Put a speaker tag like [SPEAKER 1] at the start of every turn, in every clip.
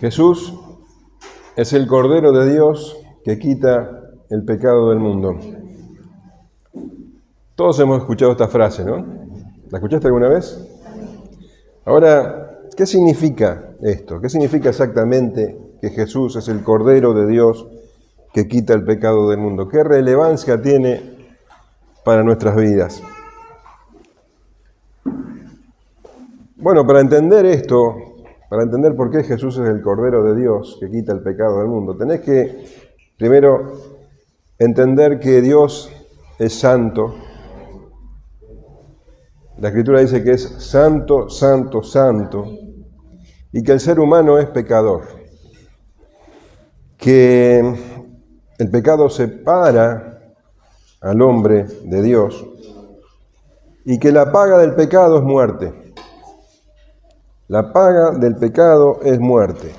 [SPEAKER 1] Jesús es el Cordero de Dios que quita el pecado del mundo. Todos hemos escuchado esta frase, ¿no? ¿La escuchaste alguna vez? Ahora, ¿qué significa esto? ¿Qué significa exactamente que Jesús es el Cordero de Dios que quita el pecado del mundo? ¿Qué relevancia tiene para nuestras vidas? Bueno, para entender esto, para entender por qué Jesús es el Cordero de Dios que quita el pecado del mundo, tenés que primero entender que Dios es santo. La Escritura dice que es santo, santo, santo, y que el ser humano es pecador. Que el pecado separa al hombre de Dios y que la paga del pecado es muerte. La paga del pecado es muerte.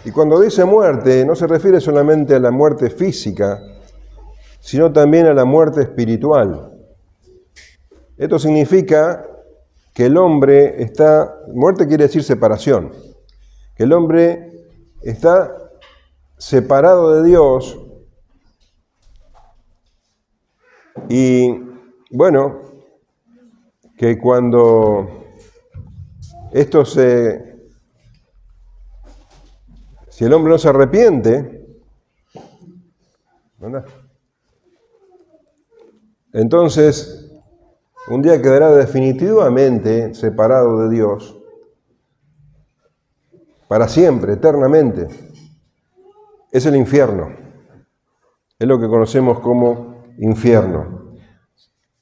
[SPEAKER 1] Y cuando dice muerte, no se refiere solamente a la muerte física, sino también a la muerte espiritual. Esto significa que el hombre está, muerte quiere decir separación, que el hombre está separado de Dios y, bueno, que cuando esto si el hombre no se arrepiente, ¿verdad? Entonces un día quedará definitivamente separado de Dios, para siempre, eternamente. Es el infierno. Es lo que conocemos como infierno.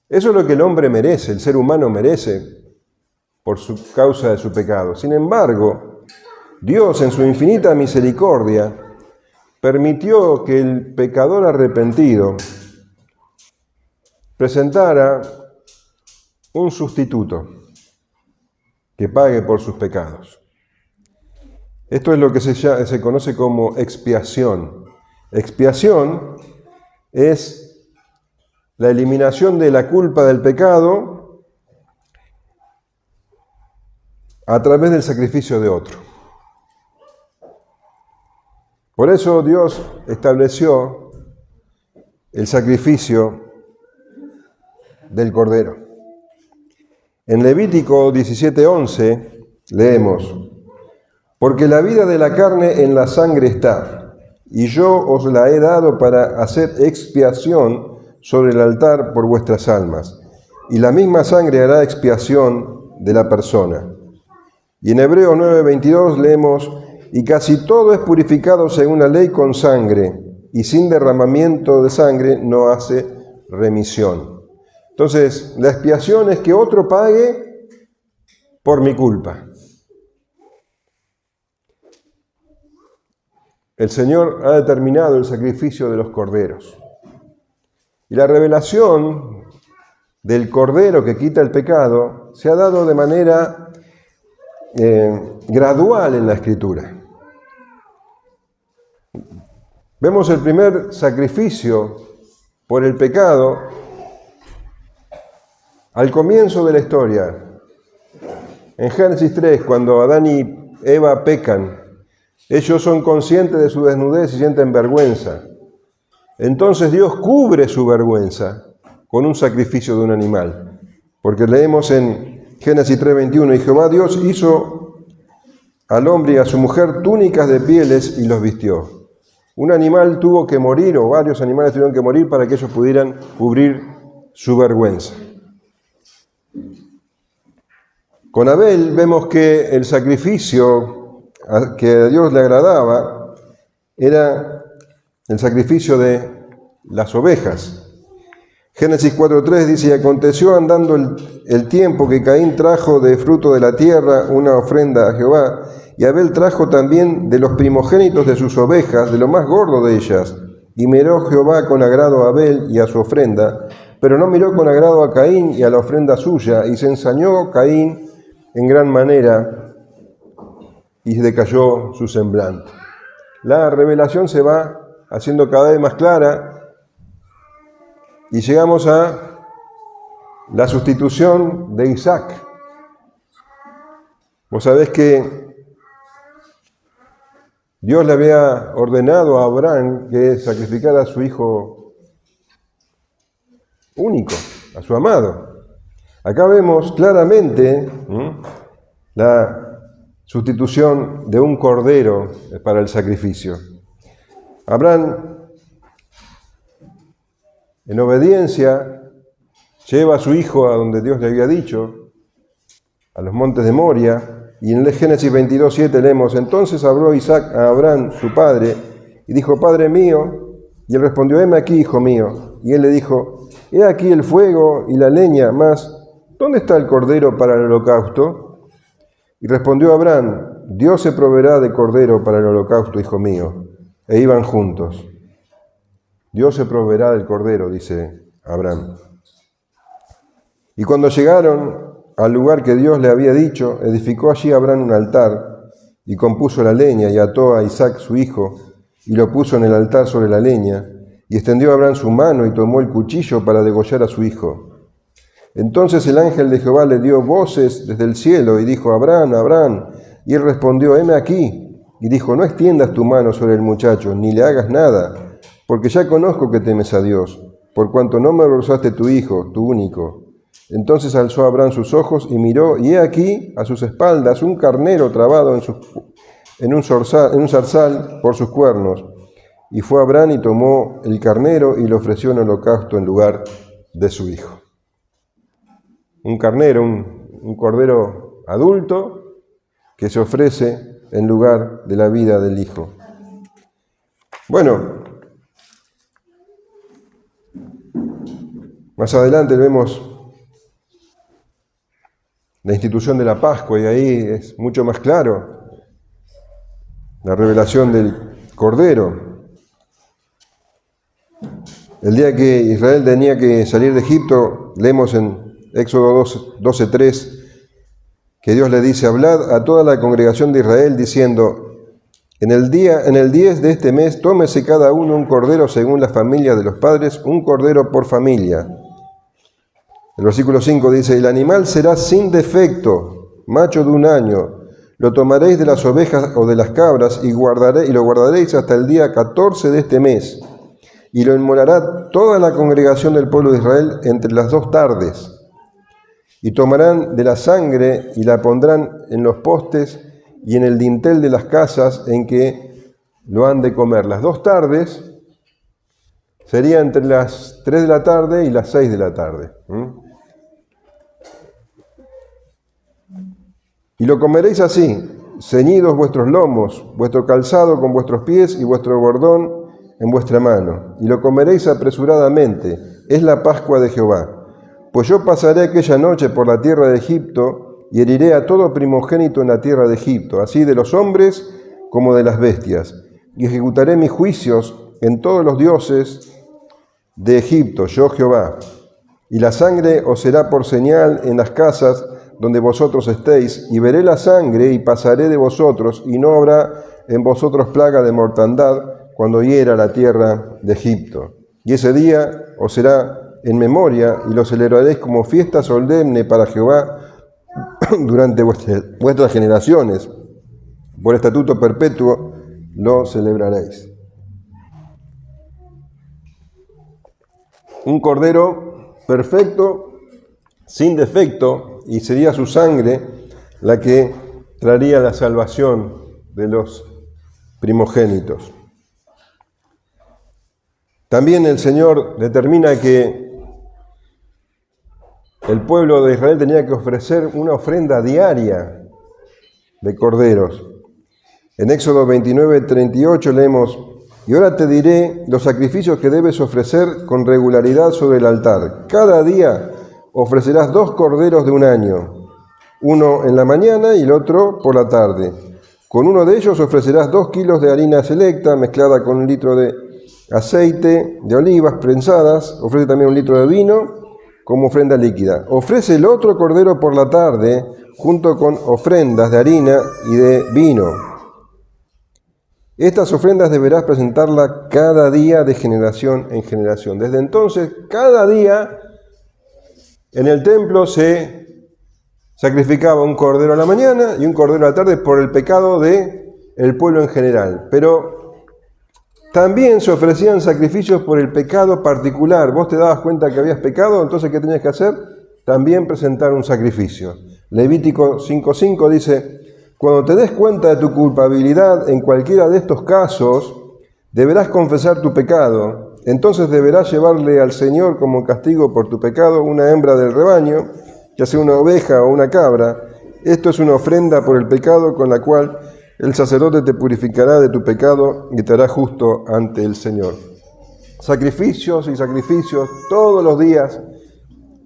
[SPEAKER 1] Eso es lo que el hombre merece, el ser humano merece, por su causa de su pecado. Sin embargo, Dios en su infinita misericordia permitió que el pecador arrepentido presentara un sustituto que pague por sus pecados. Esto es lo que se conoce como expiación. Expiación es la eliminación de la culpa del pecado a través del sacrificio de otro. Por eso Dios estableció el sacrificio del Cordero. En Levítico 17:11 leemos: porque la vida de la carne en la sangre está, y yo os la he dado para hacer expiación sobre el altar por vuestras almas, y la misma sangre hará expiación de la persona. Y en Hebreos 9:22 leemos: y casi todo es purificado según la ley con sangre, y sin derramamiento de sangre no hace remisión. Entonces, la expiación es que otro pague por mi culpa. El Señor ha determinado el sacrificio de los corderos. Y la revelación del Cordero que quita el pecado se ha dado de manera gradual en la Escritura. Vemos el primer sacrificio por el pecado al comienzo de la historia. En Génesis 3, cuando Adán y Eva pecan, ellos son conscientes de su desnudez y sienten vergüenza. Entonces Dios cubre su vergüenza con un sacrificio de un animal. Porque leemos en Génesis 3:21, y Jehová Dios hizo al hombre y a su mujer túnicas de pieles y los vistió. Un animal tuvo que morir, o varios animales tuvieron que morir para que ellos pudieran cubrir su vergüenza. Con Abel vemos que el sacrificio que a Dios le agradaba era el sacrificio de las ovejas. Génesis 4:3 dice: y aconteció andando el tiempo que Caín trajo de fruto de la tierra una ofrenda a Jehová, y Abel trajo también de los primogénitos de sus ovejas, de lo más gordo de ellas. Y miró Jehová con agrado a Abel y a su ofrenda, pero no miró con agrado a Caín y a la ofrenda suya, y se ensañó Caín en gran manera, y decayó su semblante. La revelación se va haciendo cada vez más clara, y llegamos a la sustitución de Isaac. Vos sabés que Dios le había ordenado a Abraham que sacrificara a su hijo único, a su amado. Acá vemos claramente la sustitución de un cordero para el sacrificio. Abraham, en obediencia, lleva a su hijo a donde Dios le había dicho, a los montes de Moria, y en el Génesis 22:7 leemos: entonces habló Isaac a Abraham, su padre, y dijo: Padre mío. Y él respondió: heme aquí, hijo mío. Y él le dijo: he aquí el fuego y la leña, mas ¿dónde está el cordero para el holocausto? Y respondió Abraham: Dios se proveerá de cordero para el holocausto, hijo mío. E iban juntos. Dios se proveerá del cordero, dice Abraham. Y cuando llegaron al lugar que Dios le había dicho, edificó allí Abraham un altar, y compuso la leña, y ató a Isaac su hijo, y lo puso en el altar sobre la leña, y extendió Abraham su mano, y tomó el cuchillo para degollar a su hijo. Entonces el ángel de Jehová le dio voces desde el cielo, y dijo: Abraham, Abraham. Y él respondió: heme aquí. Y dijo: no extiendas tu mano sobre el muchacho, ni le hagas nada, porque ya conozco que temes a Dios, por cuanto no me avergonzaste tu hijo, tu único. Entonces alzó Abraham sus ojos y miró, y he aquí a sus espaldas un carnero trabado en un zarzal por sus cuernos. Y fue Abraham y tomó el carnero y lo ofreció en holocausto en lugar de su hijo. Un carnero, un cordero adulto que se ofrece en lugar de la vida del hijo. Bueno, más adelante vemos la institución de la Pascua, y ahí es mucho más claro la revelación del Cordero. El día que Israel tenía que salir de Egipto, leemos en Éxodo 12:3, que Dios le dice: hablad a toda la congregación de Israel, diciendo: en el 10 de este mes, tómese cada uno un cordero según la familia de los padres, un cordero por familia. El versículo 5 dice: el animal será sin defecto, macho de 1 año. Lo tomaréis de las ovejas o de las cabras y lo guardaréis hasta el día 14 de este mes. Y lo inmolará toda la congregación del pueblo de Israel entre las 2 tardes. Y tomarán de la sangre y la pondrán en los postes y en el dintel de las casas en que lo han de comer. Las 2 tardes sería entre las 3 de la tarde y las 6 de la tarde. Y lo comeréis así: ceñidos vuestros lomos, vuestro calzado con vuestros pies y vuestro bordón en vuestra mano. Y lo comeréis apresuradamente. Es la Pascua de Jehová. Pues yo pasaré aquella noche por la tierra de Egipto y heriré a todo primogénito en la tierra de Egipto, así de los hombres como de las bestias. Y ejecutaré mis juicios en todos los dioses de Egipto, yo Jehová. Y la sangre os será por señal en las casas donde vosotros estéis, y veré la sangre y pasaré de vosotros, y no habrá en vosotros plaga de mortandad cuando hiera la tierra de Egipto. Y ese día os será en memoria, y lo celebraréis como fiesta solemne para Jehová durante vuestras generaciones. Por estatuto perpetuo lo celebraréis. Un cordero perfecto, sin defecto, y sería su sangre la que traería la salvación de los primogénitos. También el Señor determina que el pueblo de Israel tenía que ofrecer una ofrenda diaria de corderos. En Éxodo 29:38 leemos: y ahora te diré los sacrificios que debes ofrecer con regularidad sobre el altar. Cada día ofrecerás 2 corderos de 1 año, uno en la mañana y el otro por la tarde. Con uno de ellos ofrecerás 2 kilos de harina selecta mezclada con 1 litro de aceite de olivas prensadas. Ofrece también 1 litro de vino como ofrenda líquida. Ofrece el otro cordero por la tarde junto con ofrendas de harina y de vino. Estas ofrendas deberás presentarlas cada día de generación en generación. Desde entonces, cada día en el templo se sacrificaba un cordero a la mañana y un cordero a la tarde por el pecado del el pueblo en general, pero también se ofrecían sacrificios por el pecado particular. Vos te dabas cuenta que habías pecado, entonces ¿qué tenías que hacer? También presentar un sacrificio. Levítico 5:5 dice: cuando te des cuenta de tu culpabilidad en cualquiera de estos casos, deberás confesar tu pecado. Entonces deberás llevarle al Señor como castigo por tu pecado una hembra del rebaño, ya sea una oveja o una cabra. Esto es una ofrenda por el pecado con la cual el sacerdote te purificará de tu pecado y te hará justo ante el Señor. Sacrificios y sacrificios todos los días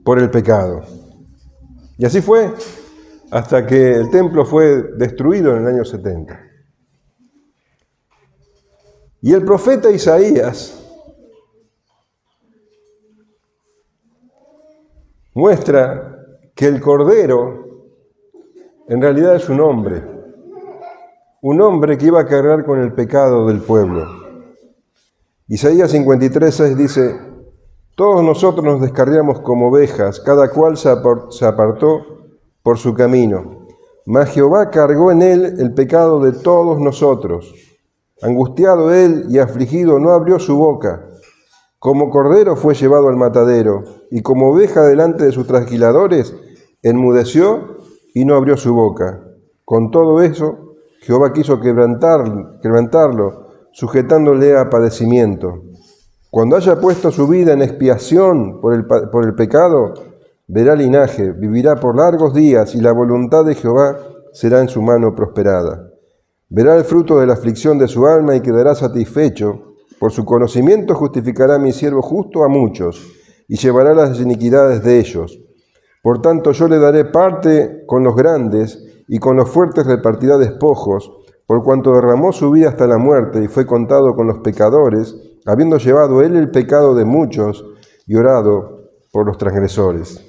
[SPEAKER 1] por el pecado. Y así fue hasta que el templo fue destruido en el año 70. Y el profeta Isaías muestra que el Cordero en realidad es un hombre que iba a cargar con el pecado del pueblo. Isaías 53:6 dice: todos nosotros nos descarriamos como ovejas, cada cual se apartó por su camino. Mas Jehová cargó en él el pecado de todos nosotros. Angustiado él y afligido, no abrió su boca. Como cordero fue llevado al matadero, y como oveja delante de sus trasquiladores, enmudeció y no abrió su boca. Con todo eso, Jehová quiso quebrantarlo, sujetándole a padecimiento. Cuando haya puesto su vida en expiación por el pecado, verá linaje, vivirá por largos días, y la voluntad de Jehová será en su mano prosperada. Verá el fruto de la aflicción de su alma y quedará satisfecho. Por su conocimiento justificará mi siervo justo a muchos, y llevará las iniquidades de ellos. Por tanto, yo le daré parte con los grandes, y con los fuertes repartirá despojos, por cuanto derramó su vida hasta la muerte, y fue contado con los pecadores, habiendo llevado él el pecado de muchos, y orado por los transgresores.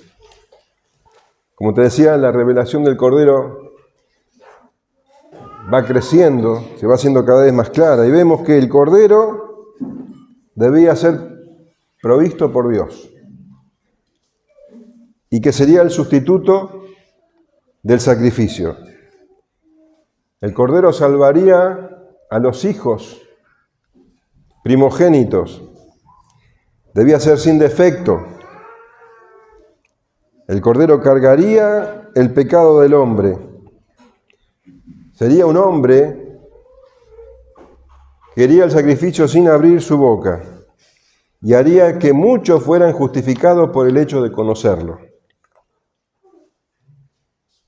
[SPEAKER 1] Como te decía, la revelación del Cordero va creciendo, se va haciendo cada vez más clara, y vemos que el Cordero debía ser provisto por Dios, y que sería el sustituto del sacrificio. El Cordero salvaría a los hijos primogénitos, debía ser sin defecto. El Cordero cargaría el pecado del hombre. Sería un hombre que haría el sacrificio sin abrir su boca, y haría que muchos fueran justificados por el hecho de conocerlo.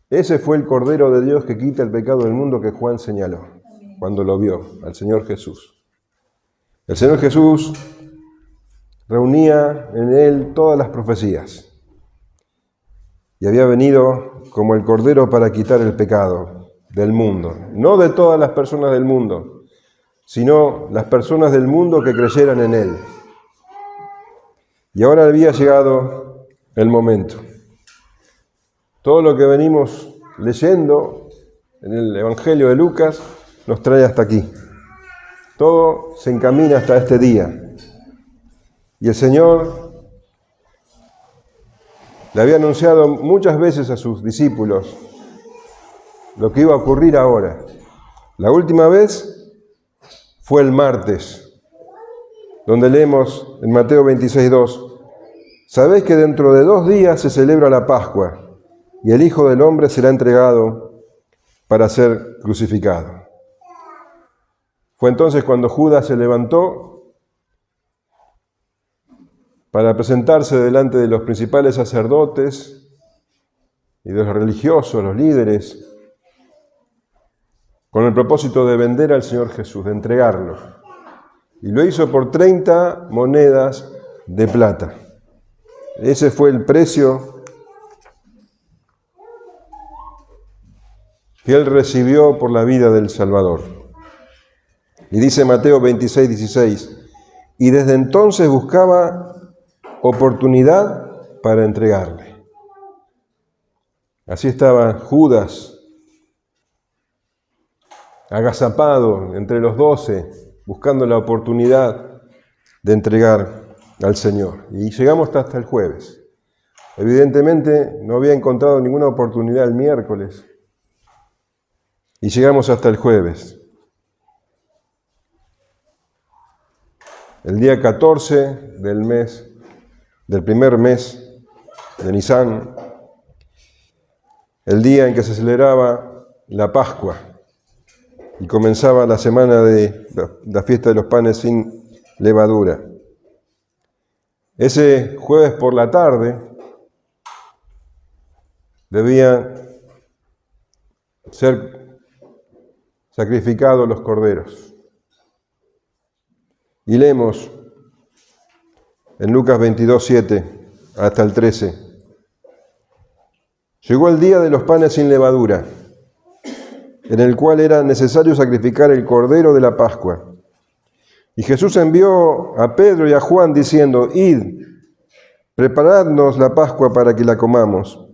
[SPEAKER 1] Ese fue el Cordero de Dios que quita el pecado del mundo que Juan señaló cuando lo vio al Señor Jesús. El Señor Jesús reunía en él todas las profecías y había venido como el Cordero para quitar el pecado del mundo, no de todas las personas del mundo, sino las personas del mundo que creyeran en él. Y ahora había llegado el momento. Todo lo que venimos leyendo en el Evangelio de Lucas nos trae hasta aquí. Todo se encamina hasta este día. Y el Señor le había anunciado muchas veces a sus discípulos lo que iba a ocurrir ahora. La última vez fue el martes, donde leemos en Mateo 26:2: sabéis que dentro de 2 días se celebra la Pascua, y el Hijo del Hombre será entregado para ser crucificado. Fue entonces cuando Judas se levantó para presentarse delante de los principales sacerdotes y de los religiosos, los líderes, con el propósito de vender al Señor Jesús, de entregarlo. Y lo hizo por 30 monedas de plata. Ese fue el precio que él recibió por la vida del Salvador. Y dice Mateo 26:16: y desde entonces buscaba oportunidad para entregarle. Así estaba Judas, agazapado entre los 12, buscando la oportunidad de entregar al Señor. Y llegamos hasta el jueves. Evidentemente no había encontrado ninguna oportunidad el miércoles. Y llegamos hasta el jueves. el día 14 del primer mes de Nisán, el día en que se celebraba la Pascua y comenzaba la semana de la fiesta de los panes sin levadura. Ese jueves por la tarde debían ser sacrificados los corderos. Y leemos en Lucas 22:7 hasta el 13. Llegó el día de los panes sin levadura, en el cual era necesario sacrificar el cordero de la Pascua. Y Jesús envió a Pedro y a Juan diciendo: Id, preparadnos la Pascua para que la comamos.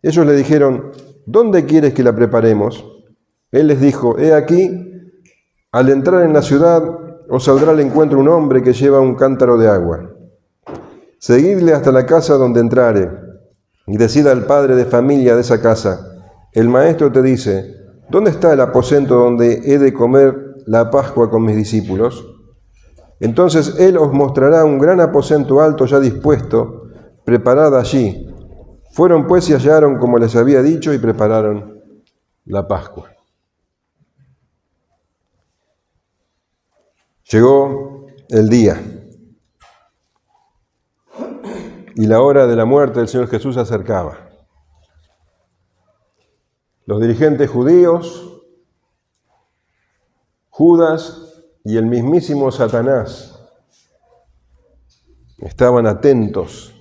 [SPEAKER 1] Ellos le dijeron: ¿Dónde quieres que la preparemos? Él les dijo: He aquí, al entrar en la ciudad, os saldrá al encuentro un hombre que lleva un cántaro de agua. Seguidle hasta la casa donde entrare, y decid al padre de familia de esa casa: el maestro te dice: ¿dónde está el aposento donde he de comer la Pascua con mis discípulos? Entonces él os mostrará un gran aposento alto ya dispuesto, preparado allí. Fueron pues y hallaron como les había dicho y prepararon la Pascua. Llegó el día y la hora de la muerte del Señor Jesús se acercaba. Los dirigentes judíos, Judas y el mismísimo Satanás estaban atentos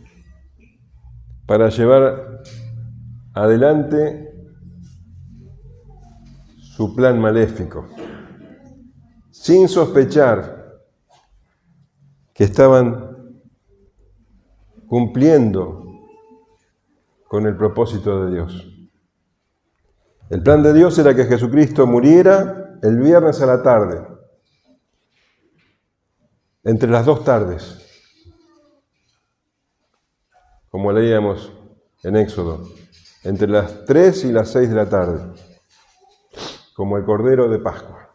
[SPEAKER 1] para llevar adelante su plan maléfico, sin sospechar que estaban cumpliendo con el propósito de Dios. El plan de Dios era que Jesucristo muriera el viernes a la tarde, entre las 2 tardes, como leíamos en Éxodo, entre las 3 y las 6 de la tarde, como el Cordero de Pascua.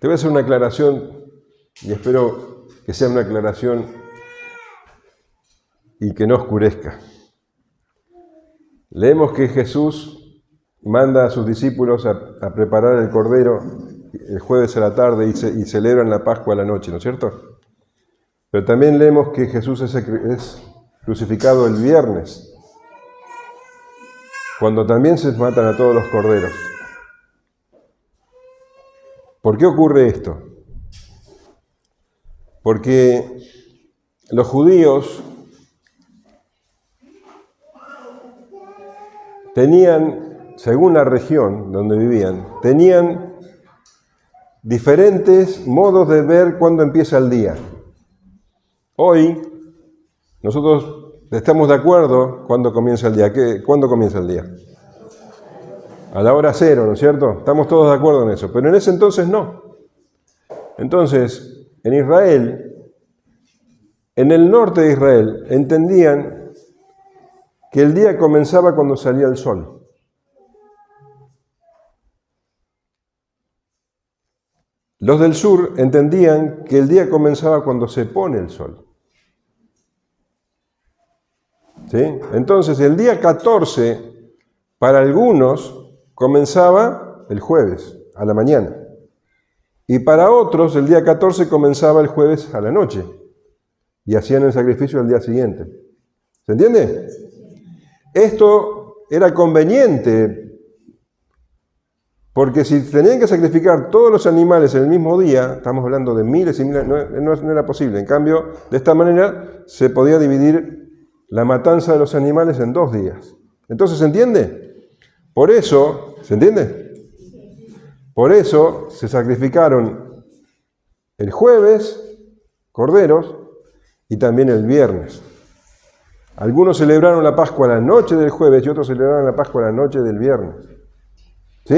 [SPEAKER 1] Te voy a hacer una aclaración y espero que sea una aclaración y que no oscurezca. Leemos que Jesús manda a sus discípulos a preparar el cordero el jueves a la tarde y celebran la Pascua a la noche, ¿no es cierto? Pero también leemos que Jesús es crucificado el viernes, cuando también se matan a todos los corderos. ¿Por qué ocurre esto? Porque los judíos tenían, según la región donde vivían, tenían diferentes modos de ver cuándo empieza el día. Hoy, nosotros estamos de acuerdo cuándo comienza el día. ¿Cuándo comienza el día? A la hora 0, ¿no es cierto? Estamos todos de acuerdo en eso, pero en ese entonces no. Entonces, en Israel, en el norte de Israel, entendían que el día comenzaba cuando salía el sol. Los del sur entendían que el día comenzaba cuando se pone el sol. ¿Sí? Entonces, el día 14, para algunos, comenzaba el jueves, a la mañana. Y para otros, el día 14 comenzaba el jueves a la noche. Y hacían el sacrificio al día siguiente. ¿Se entiende? Esto era conveniente, porque si tenían que sacrificar todos los animales en el mismo día, estamos hablando de miles y miles, no era posible. En cambio, de esta manera se podía dividir la matanza de los animales en 2 días. Entonces, ¿se entiende? Por eso, ¿se entiende? Por eso se sacrificaron el jueves corderos y también el viernes. Algunos celebraron la Pascua a la noche del jueves y otros celebraron la Pascua a la noche del viernes. ¿Sí?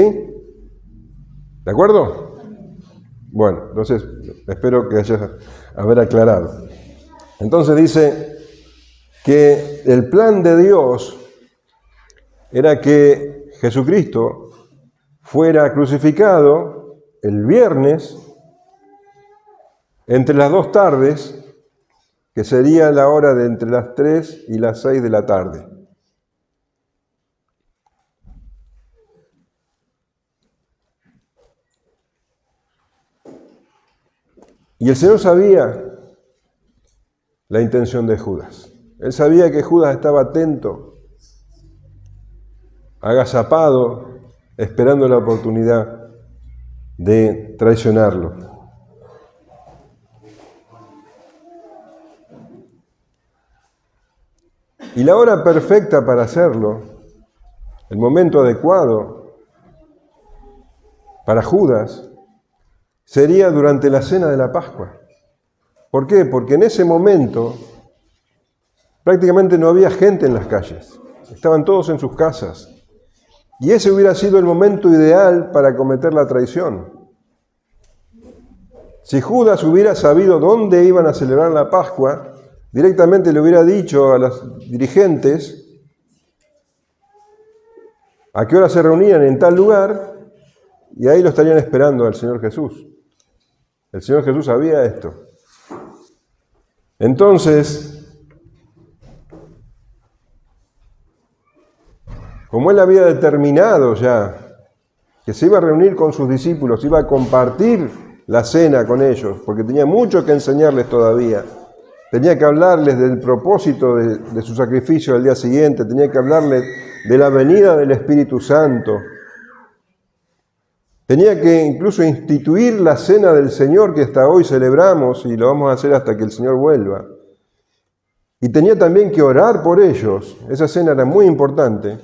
[SPEAKER 1] ¿De acuerdo? Bueno, entonces espero que haber aclarado. Entonces dice que el plan de Dios era que Jesucristo fuera crucificado el viernes entre las 2 tardes, que sería la hora de entre las 3 y las 6 de la tarde. Y el Señor sabía la intención de Judas. Él sabía que Judas estaba atento, agazapado, esperando la oportunidad de traicionarlo. Y la hora perfecta para hacerlo, el momento adecuado para Judas, sería durante la cena de la Pascua. ¿Por qué? Porque en ese momento prácticamente no había gente en las calles, estaban todos en sus casas. Y ese hubiera sido el momento ideal para cometer la traición. Si Judas hubiera sabido dónde iban a celebrar la Pascua, directamente le hubiera dicho a los dirigentes a qué hora se reunían en tal lugar, y ahí lo estarían esperando al Señor Jesús. El Señor Jesús sabía esto. Entonces, como él había determinado ya que se iba a reunir con sus discípulos, iba a compartir la cena con ellos, porque tenía mucho que enseñarles todavía, tenía que hablarles del propósito de su sacrificio al día siguiente, tenía que hablarles de la venida del Espíritu Santo, tenía que incluso instituir la cena del Señor que hasta hoy celebramos y lo vamos a hacer hasta que el Señor vuelva. Y tenía también que orar por ellos, esa cena era muy importante.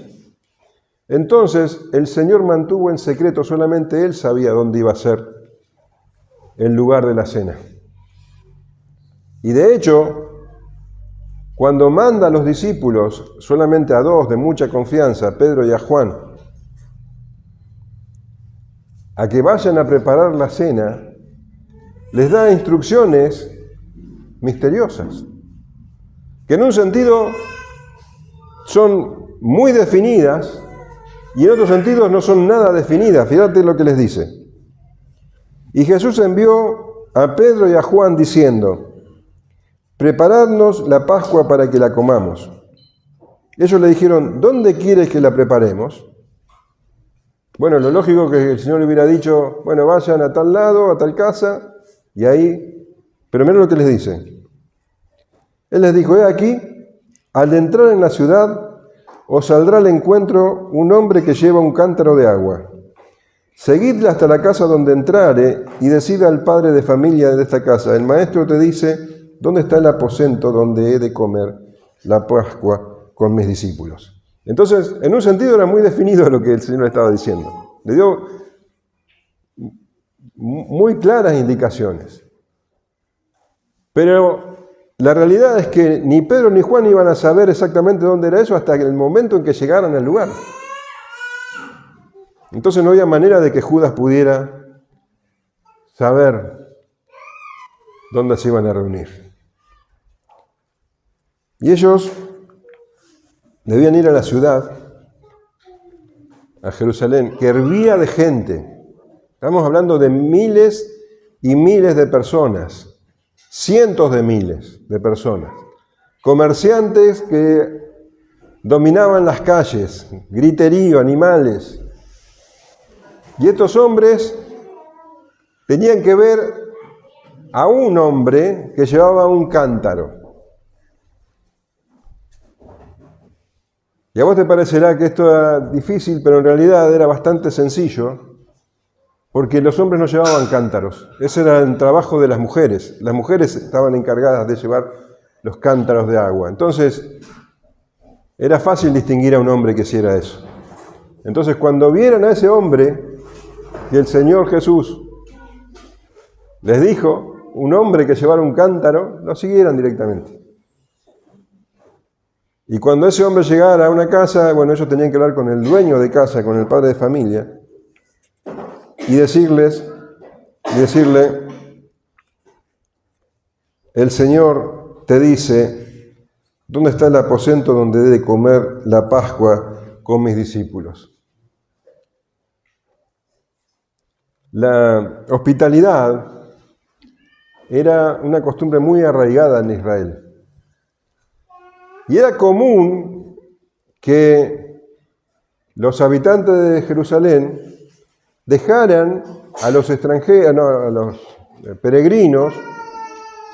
[SPEAKER 1] Entonces el Señor mantuvo en secreto, solamente Él sabía dónde iba a ser el lugar de la cena. Y de hecho, cuando manda a los discípulos, solamente a 2 de mucha confianza, a Pedro y a Juan, a que vayan a preparar la cena, les da instrucciones misteriosas, que en un sentido son muy definidas y en otros sentidos no son nada definidas. Fíjate lo que les dice. Y Jesús envió a Pedro y a Juan diciendo: preparadnos la Pascua para que la comamos. Ellos le dijeron: ¿dónde quieres que la preparemos? Bueno, lo lógico que el Señor le hubiera dicho: bueno, vayan a tal lado, a tal casa, y ahí. Pero miren lo que les dice. Él les dijo: he aquí, al entrar en la ciudad, os saldrá al encuentro un hombre que lleva un cántaro de agua. Seguidle hasta la casa donde entrare y decida al padre de familia de esta casa: el maestro te dice, ¿dónde está el aposento donde he de comer la Pascua con mis discípulos? Entonces, en un sentido era muy definido lo que el Señor le estaba diciendo. Le dio muy claras indicaciones. Pero la realidad es que ni Pedro ni Juan iban a saber exactamente dónde era eso hasta el momento en que llegaran al lugar. Entonces no había manera de que Judas pudiera saber dónde se iban a reunir. Y ellos debían ir a la ciudad, a Jerusalén, que hervía de gente. Estamos hablando de miles y miles de personas. Cientos de miles de personas, comerciantes que dominaban las calles, griterío, animales. Y estos hombres tenían que ver a un hombre que llevaba un cántaro. Y a vos te parecerá que esto era difícil, pero en realidad era bastante sencillo, porque los hombres no llevaban cántaros. Ese era el trabajo de las mujeres. Las mujeres estaban encargadas de llevar los cántaros de agua. Entonces, era fácil distinguir a un hombre que hiciera eso. Entonces, cuando vieron a ese hombre, que el Señor Jesús les dijo, un hombre que llevara un cántaro, lo siguieran directamente. Y cuando ese hombre llegara a una casa, bueno, ellos tenían que hablar con el dueño de casa, con el padre de familia, y decirle, el Señor te dice, ¿dónde está el aposento donde debe comer la Pascua con mis discípulos. La hospitalidad era una costumbre muy arraigada en Israel. Y era común que los habitantes de Jerusalén dejaran a los extranjeros, a los peregrinos,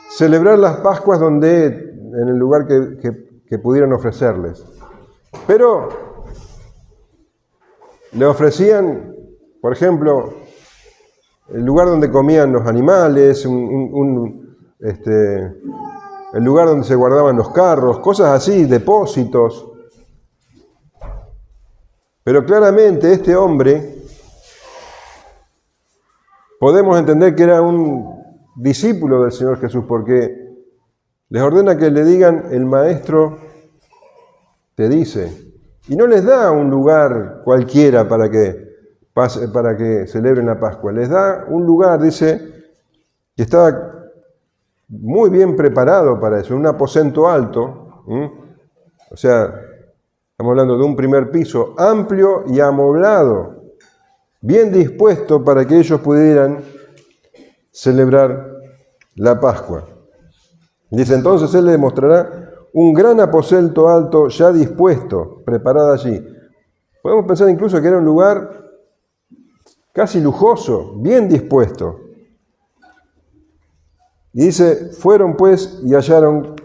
[SPEAKER 1] celebrar las Pascuas en el lugar que pudieran ofrecerles. Pero le ofrecían, por ejemplo, el lugar donde comían los animales, el lugar donde se guardaban los carros, cosas así, depósitos. Pero claramente este hombre, podemos entender que era un discípulo del Señor Jesús, porque les ordena que le digan, el Maestro te dice, y no les da un lugar cualquiera para que celebren la Pascua, les da un lugar, dice, que estaba muy bien preparado para eso, un aposento alto, o sea, estamos hablando de un primer piso amplio y amoblado, bien dispuesto para que ellos pudieran celebrar la Pascua. Dice, entonces Él les mostrará un gran aposento alto ya dispuesto, preparado allí. Podemos pensar incluso que era un lugar casi lujoso, bien dispuesto. Y dice, fueron pues y hallaron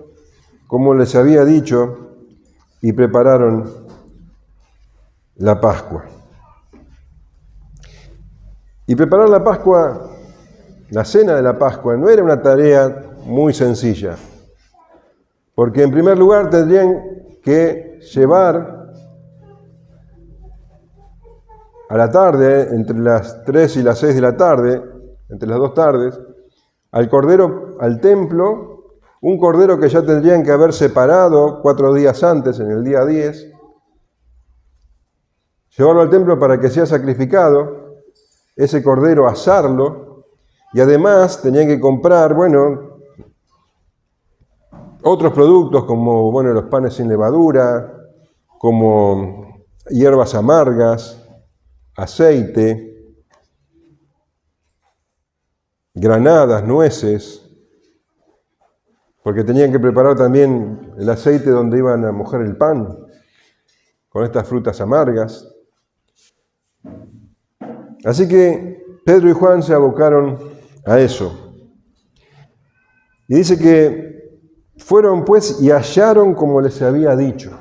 [SPEAKER 1] como les había dicho y prepararon la Pascua. Y preparar la Pascua, la cena de la Pascua, no era una tarea muy sencilla, porque en primer lugar tendrían que llevar a la tarde, entre las 3 y las 6 de la tarde, entre las 2 tardes, al cordero al templo, un cordero que ya tendrían que haber separado 4 días antes, en el día 10, llevarlo al templo para que sea sacrificado, ese cordero asarlo, y además tenían que comprar, otros productos como, los panes sin levadura, como hierbas amargas, aceite, granadas, nueces, porque tenían que preparar también el aceite donde iban a mojar el pan, con estas frutas amargas. Así que Pedro y Juan se abocaron a eso. Y dice que fueron pues y hallaron como les había dicho.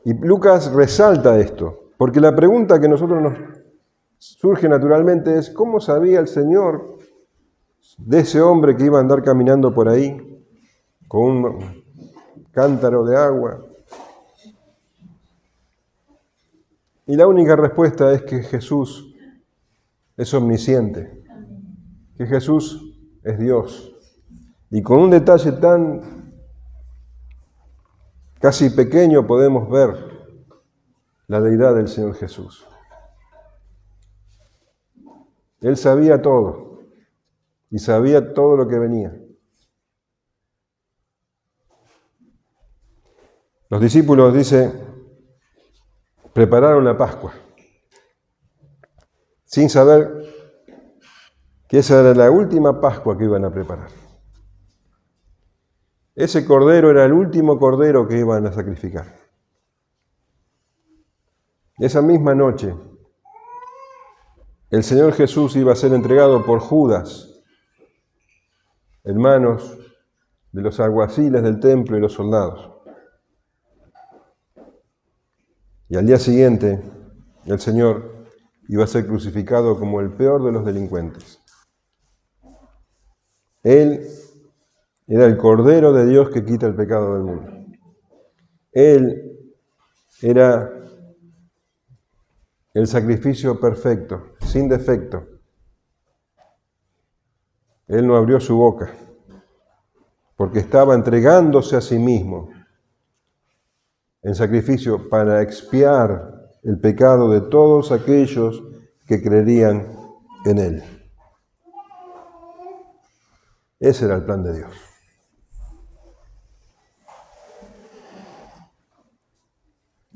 [SPEAKER 1] Y Lucas resalta esto, porque la pregunta que nosotros nos surge naturalmente es, ¿cómo sabía el Señor de ese hombre que iba a andar caminando por ahí con un cántaro de agua? Y la única respuesta es que Jesús es omnisciente, que Jesús es Dios. Y con un detalle tan casi pequeño podemos ver la deidad del Señor Jesús. Él sabía todo y sabía todo lo que venía. Los discípulos, dice, prepararon la Pascua sin saber que esa era la última Pascua que iban a preparar. Ese cordero era el último cordero que iban a sacrificar. Esa misma noche, el Señor Jesús iba a ser entregado por Judas en manos de los alguaciles del templo y los soldados. Y al día siguiente, el Señor iba a ser crucificado como el peor de los delincuentes. Él era el Cordero de Dios que quita el pecado del mundo. Él era el sacrificio perfecto, sin defecto. Él no abrió su boca, porque estaba entregándose a sí mismo en sacrificio para expiar el pecado de todos aquellos que creerían en Él. Ese era el plan de Dios.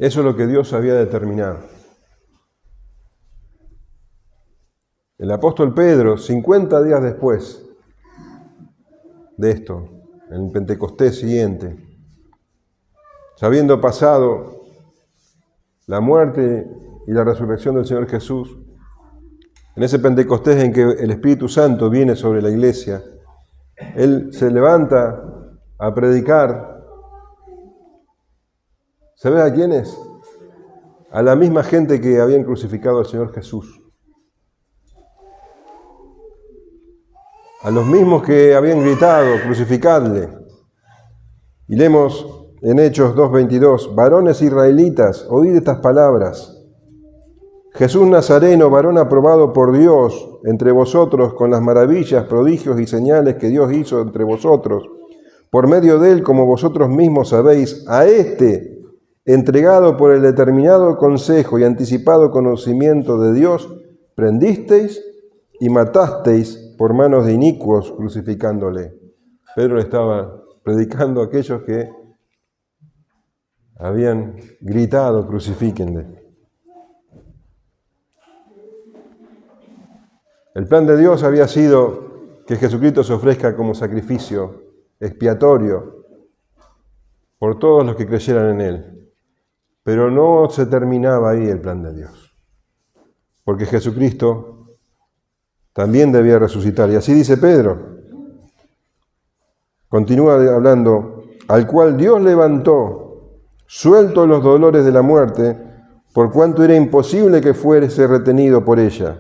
[SPEAKER 1] Eso es lo que Dios había determinado. El apóstol Pedro, 50 días después de esto, en el Pentecostés siguiente, habiendo pasado la muerte y la resurrección del Señor Jesús, en ese Pentecostés en que el Espíritu Santo viene sobre la iglesia, Él se levanta a predicar. ¿Sabes a quiénes? A la misma gente que habían crucificado al Señor Jesús. A los mismos que habían gritado, crucificadle. Y leemos en Hechos 2:22, varones israelitas, oíd estas palabras. Jesús Nazareno, varón aprobado por Dios entre vosotros con las maravillas, prodigios y señales que Dios hizo entre vosotros, por medio de él, como vosotros mismos sabéis, a este, entregado por el determinado consejo y anticipado conocimiento de Dios, prendisteis y matasteis por manos de inicuos, crucificándole. Pedro le estaba predicando a aquellos que habían gritado, crucifíquenle. El plan de Dios había sido que Jesucristo se ofrezca como sacrificio expiatorio por todos los que creyeran en Él. Pero no se terminaba ahí el plan de Dios, porque Jesucristo también debía resucitar. Y así dice Pedro, continúa hablando, al cual Dios levantó, suelto los dolores de la muerte, por cuanto era imposible que fuese retenido por ella.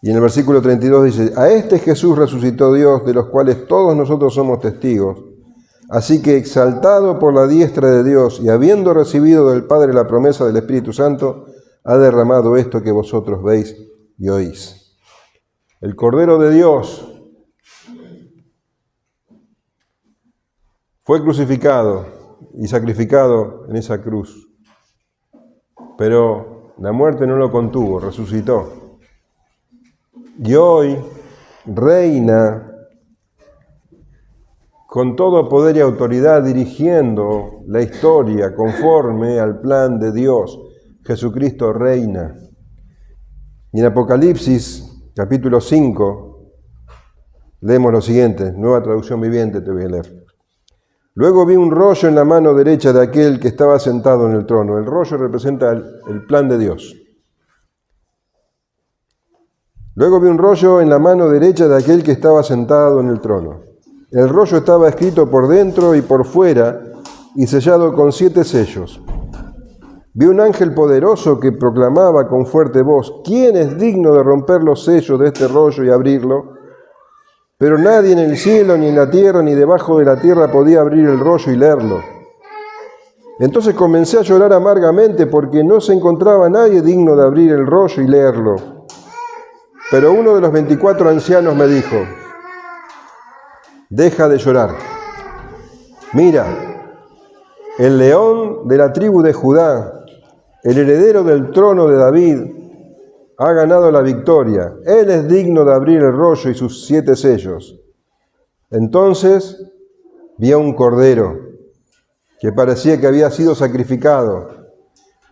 [SPEAKER 1] Y en el versículo 32 dice, a este Jesús resucitó Dios, de los cuales todos nosotros somos testigos. Así que exaltado por la diestra de Dios y habiendo recibido del Padre la promesa del Espíritu Santo, ha derramado esto que vosotros veis y oís. El Cordero de Dios fue crucificado y sacrificado en esa cruz, pero la muerte no lo contuvo, resucitó. Y hoy reina con todo poder y autoridad dirigiendo la historia conforme al plan de Dios. Jesucristo reina. Y en Apocalipsis, capítulo 5, leemos lo siguiente, Nueva Traducción Viviente te voy a leer. Luego vi un rollo en la mano derecha de aquel que estaba sentado en el trono. El rollo representa el plan de Dios. Luego vi un rollo en la mano derecha de aquel que estaba sentado en el trono. El rollo estaba escrito por dentro y por fuera y sellado con 7 sellos. Vi un ángel poderoso que proclamaba con fuerte voz, ¿quién es digno de romper los sellos de este rollo y abrirlo? Pero nadie en el cielo, ni en la tierra, ni debajo de la tierra podía abrir el rollo y leerlo. Entonces comencé a llorar amargamente porque no se encontraba nadie digno de abrir el rollo y leerlo. Pero uno de los 24 ancianos me dijo, deja de llorar. Mira, el león de la tribu de Judá, el heredero del trono de David, ha ganado la victoria. Él es digno de abrir el rollo y sus 7 sellos. Entonces vi a un cordero que parecía que había sido sacrificado,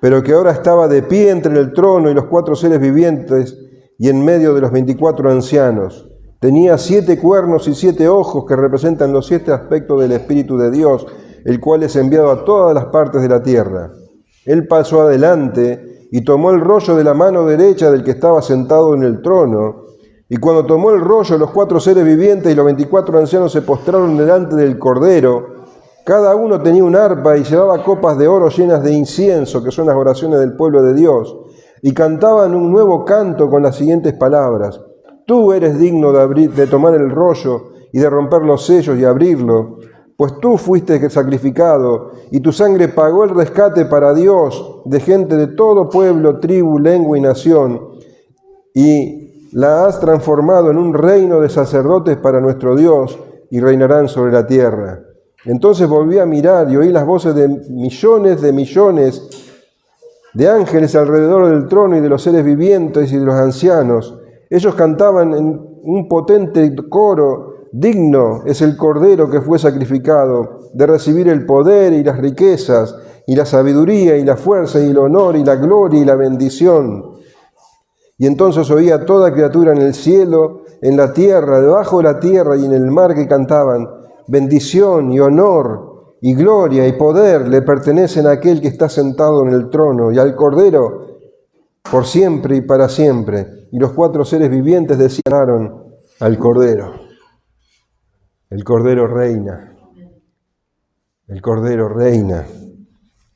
[SPEAKER 1] pero que ahora estaba de pie entre el trono y los 4 seres vivientes y en medio de los 24 ancianos. Tenía 7 cuernos y 7 ojos que representan los 7 aspectos del Espíritu de Dios, el cual es enviado a todas las partes de la tierra. Él pasó adelante y tomó el rollo de la mano derecha del que estaba sentado en el trono. Y cuando tomó el rollo, los 4 seres vivientes y los 24 ancianos se postraron delante del Cordero. Cada uno tenía un arpa y llevaba copas de oro llenas de incienso, que son las oraciones del pueblo de Dios. Y cantaban un nuevo canto con las siguientes palabras. Tú eres digno de tomar el rollo y de romper los sellos y abrirlo, pues tú fuiste sacrificado y tu sangre pagó el rescate para Dios de gente de todo pueblo, tribu, lengua y nación, y la has transformado en un reino de sacerdotes para nuestro Dios y reinarán sobre la tierra. Entonces volví a mirar y oí las voces de millones de ángeles alrededor del trono y de los seres vivientes y de los ancianos. Ellos cantaban en un potente coro, digno es el Cordero que fue sacrificado de recibir el poder y las riquezas, y la sabiduría, y la fuerza, y el honor, y la gloria, y la bendición. Y entonces oía toda criatura en el cielo, en la tierra, debajo de la tierra y en el mar que cantaban: bendición y honor y gloria y poder le pertenecen a aquel que está sentado en el trono y al Cordero por siempre y para siempre. Y los 4 seres vivientes decían al Cordero. El Cordero reina. El Cordero reina.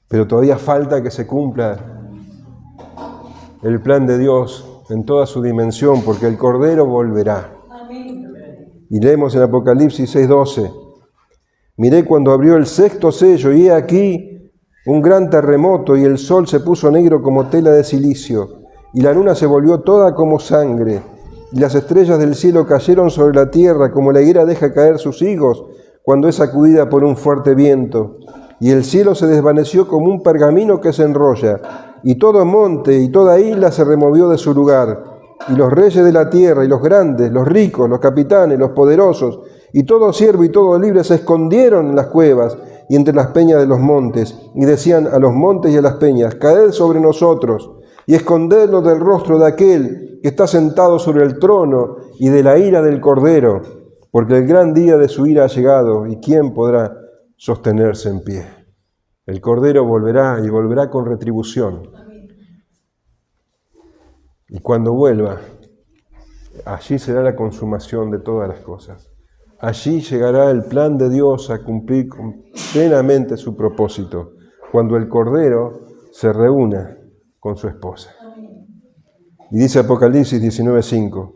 [SPEAKER 1] Pero todavía falta que se cumpla el plan de Dios en toda su dimensión, porque el Cordero volverá. Y leemos en Apocalipsis 6:12: miré cuando abrió el 6º sello, y he aquí un gran terremoto, y el sol se puso negro como tela de cilicio, y la luna se volvió toda como sangre, y las estrellas del cielo cayeron sobre la tierra, como la higuera deja caer sus higos cuando es sacudida por un fuerte viento. Y el cielo se desvaneció como un pergamino que se enrolla, y todo monte y toda isla se removió de su lugar. Y los reyes de la tierra, y los grandes, los ricos, los capitanes, los poderosos, y todo siervo y todo libre se escondieron en las cuevas y entre las peñas de los montes, y decían a los montes y a las peñas: caed sobre nosotros, y escondednos del rostro de aquel que está sentado sobre el trono y de la ira del Cordero, porque el gran día de su ira ha llegado, y ¿quién podrá sostenerse en pie? El Cordero volverá, y volverá con retribución. Y cuando vuelva, allí será la consumación de todas las cosas. Allí llegará el plan de Dios a cumplir plenamente su propósito, cuando el Cordero se reúna con su esposa. Y dice Apocalipsis 19:5: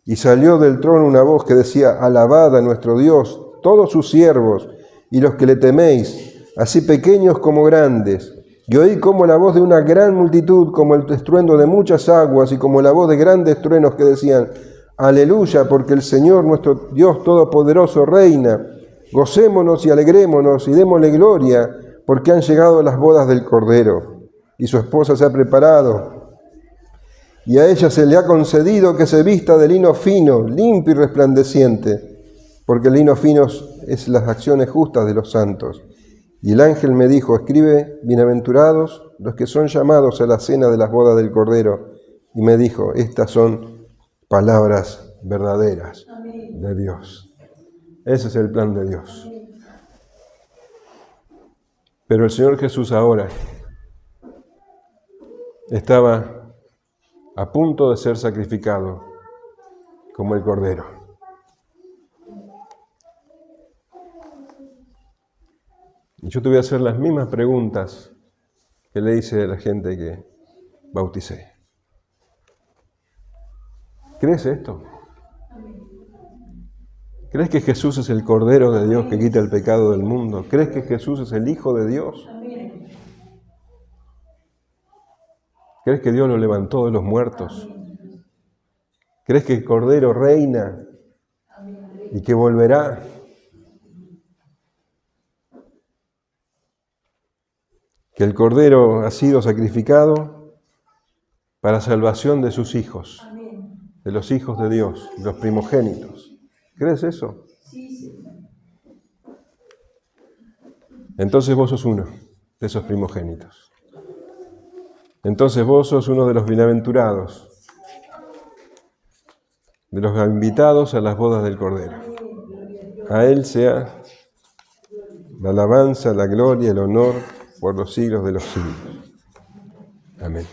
[SPEAKER 1] y salió del trono una voz que decía: alabad a nuestro Dios, todos sus siervos, y los que le teméis, así pequeños como grandes. Y oí como la voz de una gran multitud, como el estruendo de muchas aguas, y como la voz de grandes truenos que decían: aleluya, porque el Señor nuestro Dios Todopoderoso reina. Gocémonos y alegrémonos y démosle gloria, porque han llegado las bodas del Cordero, y su esposa se ha preparado. Y a ella se le ha concedido que se vista de lino fino, limpio y resplandeciente, porque el lino fino es las acciones justas de los santos. Y el ángel me dijo: escribe: bienaventurados los que son llamados a la cena de las bodas del Cordero. Y me dijo: estas son palabras verdaderas de Dios. Ese es el plan de Dios. Pero el Señor Jesús ahora estaba a punto de ser sacrificado como el Cordero. Y yo te voy a hacer las mismas preguntas que le hice a la gente que bauticé. ¿Crees esto? ¿Crees que Jesús es el Cordero de Dios que quita el pecado del mundo? ¿Crees que Jesús es el Hijo de Dios? ¿Crees que Dios lo levantó de los muertos? ¿Crees que el Cordero reina y que volverá? Que el Cordero ha sido sacrificado para salvación de sus hijos, de los hijos de Dios, los primogénitos. ¿Crees eso? Entonces vos sos uno de esos primogénitos. Entonces vos sos uno de los bienaventurados, de los invitados a las bodas del Cordero. A Él sea la alabanza, la gloria, el honor por los siglos de los siglos. Amén.